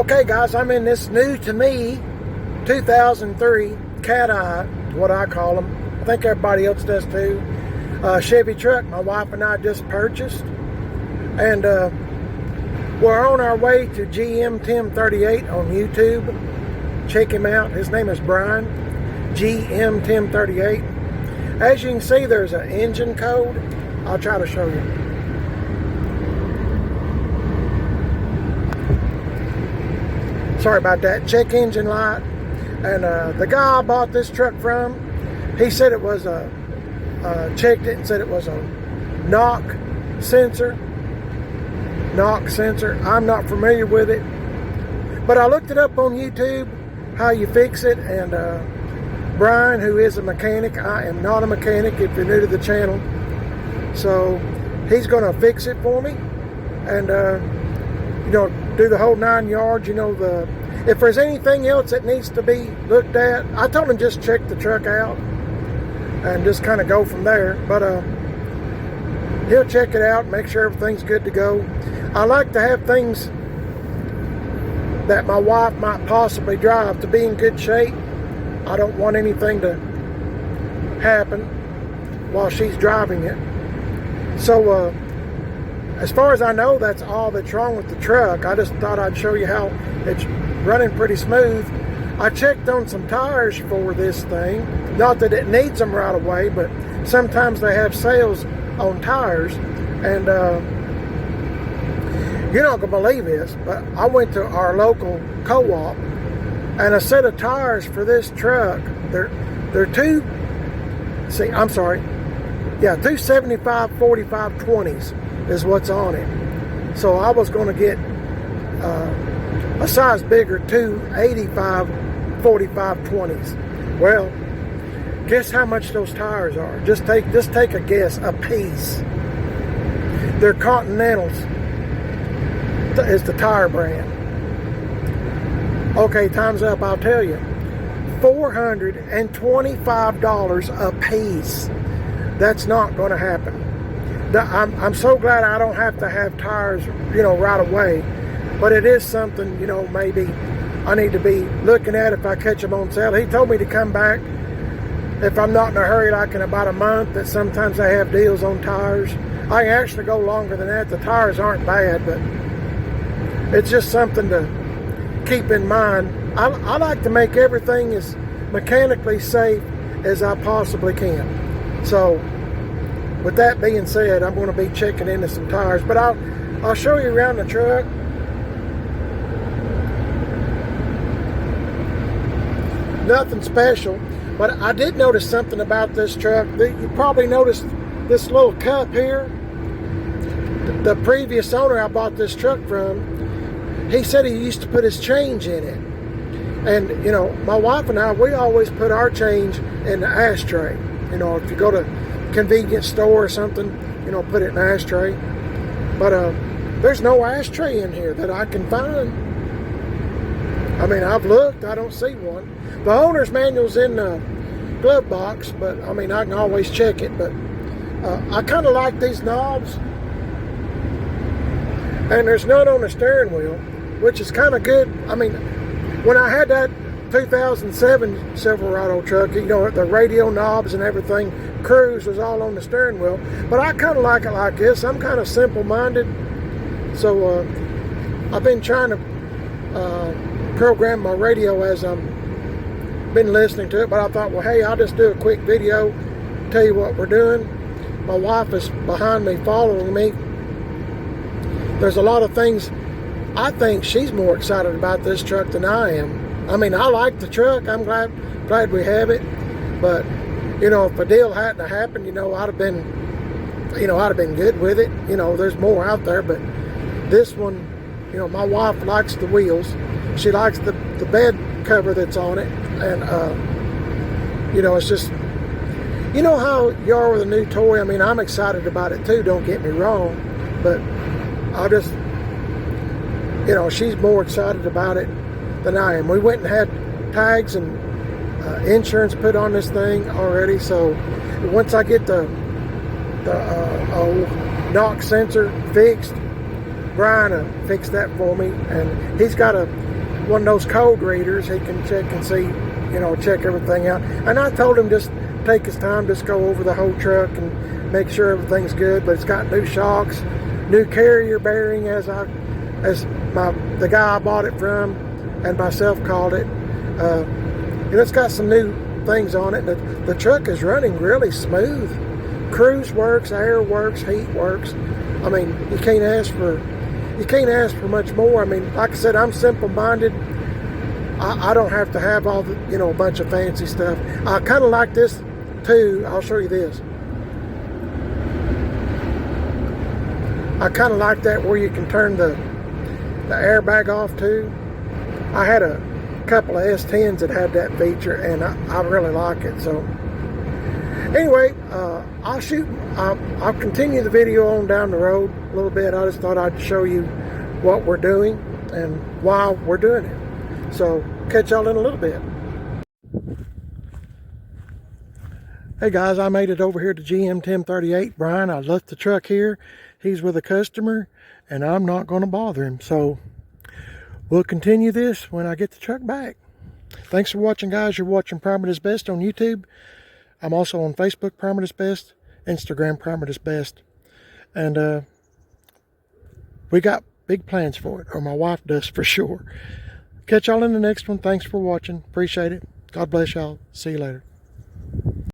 Okay guys, I'm in this new to me 2003 Cat-Eye, what I call them. I think everybody else does too. Chevy truck my wife and I just purchased. And we're on our way to GM TIM38 on YouTube. Check him out. His name is Brian. GM TIM38. As you can see, there's an engine code. I'll try to show you. Sorry about that. Check engine light. And the guy I bought this truck from, he said it was a, checked it and said it was a knock sensor. Knock sensor. I'm not familiar with it. But I looked it up on YouTube, how you fix it. And Brian, who is a mechanic, I am not a mechanic if you're new to the channel. So he's going to fix it for me. And, you know, do the whole 9 yards, you know, if there's anything else that needs to be looked at, I told him just check the truck out and just kind of go from there. But he'll check it out, make sure everything's good to go. I like to have things that my wife might possibly drive to be in good shape. I don't want anything to happen while she's driving it. So as far as I know, that's all that's wrong with the truck. I just thought I'd show you how it's running pretty smooth. I checked on some tires for this thing. Not that it needs them right away, but sometimes they have sales on tires. And you're not going to believe this, but I went to our local co-op, and a set of tires for this truck, they're two 75/45 20s. Is what's on it. So I was going to get a size bigger, 85/45 20s. Well, guess how much those tires are? Just take a guess. A piece. They're Continentals. Is the tire brand. Okay, time's up. I'll tell you. $425 a piece. That's not going to happen. I'm so glad I don't have to have tires, you know, right away. But it is something, you know, maybe I need to be looking at if I catch them on sale. He told me to come back if I'm not in a hurry, like in about a month, that sometimes they have deals on tires. I can actually go longer than that. The tires aren't bad, but it's just something to keep in mind. I like to make everything as mechanically safe as I possibly can. So with that being said, I'm going to be checking into some tires, but I'll show you around the truck. Nothing special, but I did notice something about this truck. You probably noticed this little cup here. The previous owner I bought this truck from, he said he used to put his change in it. And, you know, my wife and I, we always put our change in the ashtray. You know, if you go to convenience store or something, you know, put it in an ashtray. But there's no ashtray in here that I can find. I mean, I've looked, I don't see one. The owner's manual's in the glove box, but I mean, I can always check it. But I kind of like these knobs, and there's none on the steering wheel, which is kind of good. I mean, when I had that 2007 Silverado truck, you know, the radio knobs and everything, cruise was all on the steering wheel. But I kind of like it like this. I'm kind of simple-minded. So I've been trying to program my radio as I'm been listening to it. But I thought, well, hey, I'll just do a quick video, tell you what we're doing. My wife is behind me, following me. There's a lot of things. I think she's more excited about this truck than I am. I mean, I like the truck. I'm glad we have it. But, you know, if a deal hadn't happened, you know, I'd have been good with it. You know, there's more out there, but this one, you know, my wife likes the wheels. She likes the bed cover that's on it. And, you know, it's just, you know how you are with a new toy. I mean, I'm excited about it too, don't get me wrong. But I'll just, you know, she's more excited about it than I am. We went and had tags and insurance put on this thing already. So once I get the knock sensor fixed, Brian fixed that for me, and he's got a one of those code readers. He can check and see, you know, check everything out. And I told him just take his time, just go over the whole truck and make sure everything's good. But it's got new shocks, new carrier bearing, as the guy I bought it from and myself called it. And it's got some new things on it. The truck is running really smooth. Cruise works, air works, heat works. I mean, you can't ask for much more. I mean, like I said, I'm simple-minded. I don't have to have all the, you know, a bunch of fancy stuff. I kind of like this too. I'll show you this. I kind of like that where you can turn the airbag off too. I had a couple of S10s that had that feature, and I really like it. So anyway, I'll continue the video on down the road a little bit. I just thought I'd show you what we're doing and why we're doing it. So catch y'all in a little bit. Hey guys, I made it over here to GM TIM38. Brian, I left the truck here. He's with a customer, and I'm not going to bother him. So we'll continue this when I get the truck back. Thanks for watching, guys. You're watching Primer Is Best on YouTube. I'm also on Facebook, Primer Is Best, Instagram, Primer Is Best. And we got big plans for it, or my wife does for sure. Catch y'all in the next one. Thanks for watching. Appreciate it. God bless y'all. See you later.